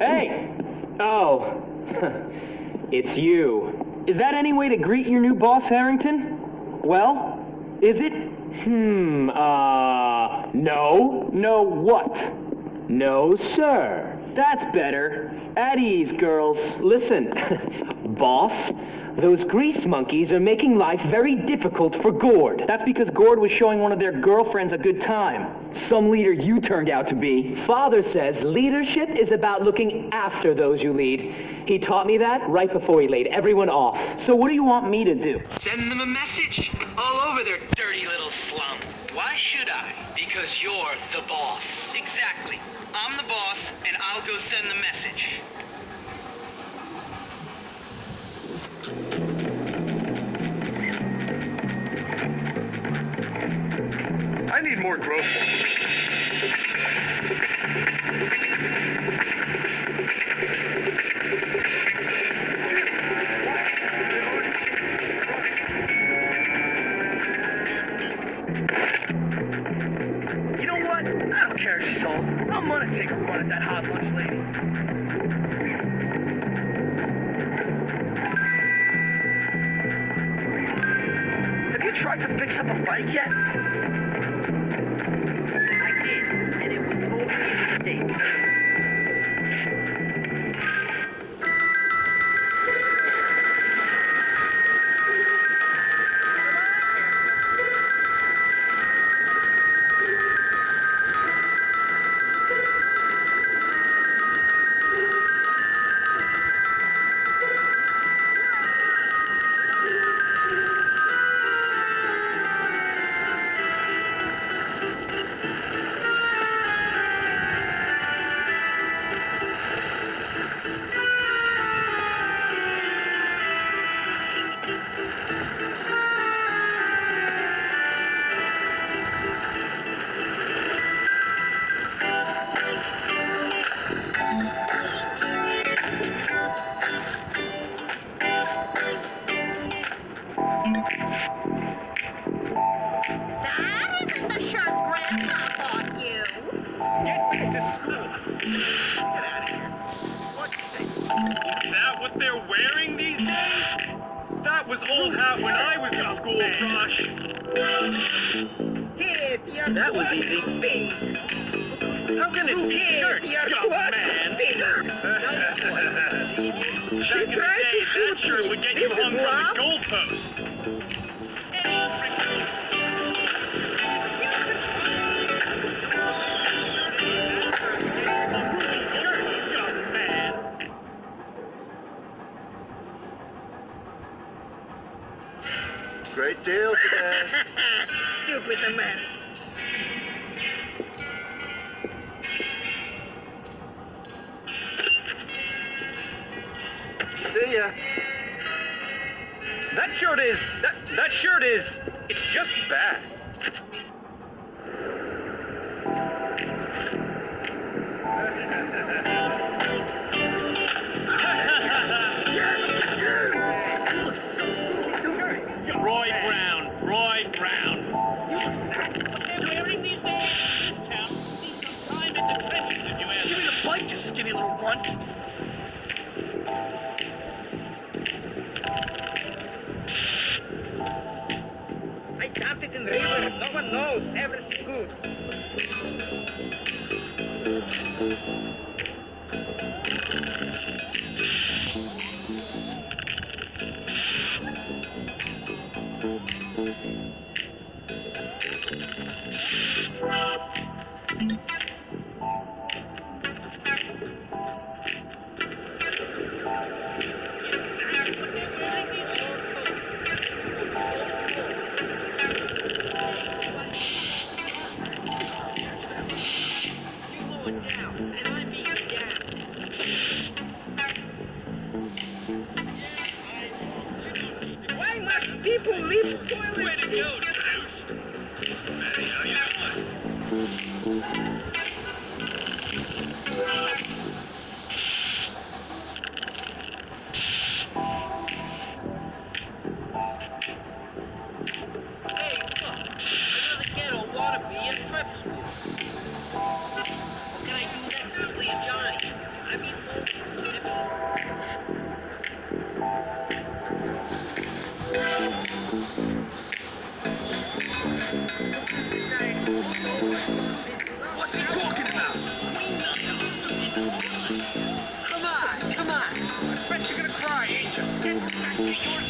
Hey! Oh, it's you. Is that any way to greet your new boss, Harrington? Well, is it? No. No what? No, sir. That's better. At ease, girls. Listen, boss, those grease monkeys are making life very difficult for Gord. That's because Gord was showing one of their girlfriends a good time. Some leader you turned out to be. Father says leadership is about looking after those you lead. He taught me that right before he laid everyone off. So what do you want me to do? Send them a message all over their dirty little slum. Why should I? Because you're the boss. Exactly. I'm the boss, and I'll go send the message. I need more growth. You know what? I don't care if she's old. I'm gonna take a run at that hot lunch lady. Have you tried to fix up a bike yet? I did, and it was totally a mistake. That was easy. How can it be shirt, young man? She tried to shoot That shirt would get you hung from the goalpost. Young man. Great deal today. Stupid man. See ya. That shirt is, it's just bad. Roy Brown. They're wearing these days in this town. Need some time in the trenches if you ask me. Give me the bike, you skinny little runt. I dumped it in the river. No one knows. Everything good. People leave toilet Way to go, Deuce. Hey, how you doing? Hey, look. Another ghetto wannabe in prep school. What can I do next to Lee and Johnny? I mean, What's he talking about? Come on, come on. I bet you're gonna cry, ain't you? Get back to your